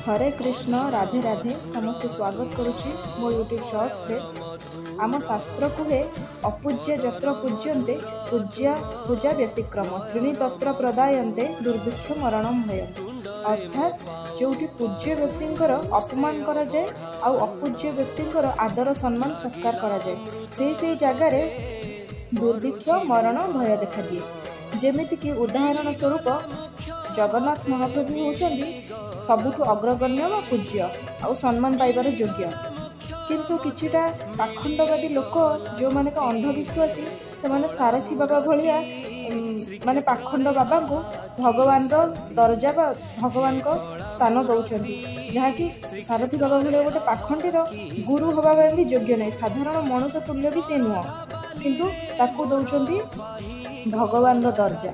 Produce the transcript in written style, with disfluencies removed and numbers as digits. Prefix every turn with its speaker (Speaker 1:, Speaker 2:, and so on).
Speaker 1: हरे कृष्ण राधे राधे समस्त स्वागत करुच्ची मो यूट्यूब शॉर्ट्स रे। आम शास्त्र कहे अपूज्य जत्र पूज्यन्ते पूज्या पूजा व्यतिक्रम त्रीणि तत्र प्रदायन्ते दुर्भिक्ष मरणम भय। अर्थात जोटी पूज्य व्यक्तिंकर अपमान करा जाए आउ अपूज्य व्यक्तिंकर आदर सम्मान सत्कार करा जाए से जगार दुर्भिक्ष मरण भय देखा दिए। जेमितिकी उदाहरण स्वरूप जगन्नाथ महाप्रभु होउछन्ति सबुठु अग्रगण्य व पूज्य आउ सम्मान पाइबार योग्य। किंतु किछिटा पाखंडवादी लोक जो माने का अंधविश्वासी से माने सारथी बाबा भलिया माने पाखंड बाबा को भगवान रो दर्जा बा भगवान को स्थान दौचंती, जहाँकि सारथी बाबा भलिया गोटे पाखंडीर गुरु हवा भी योग्य नहीं, साधारण मनुष्य तुल्य भी से नुह, किंतु ताकू दौचंती भगवान रो दर्जा।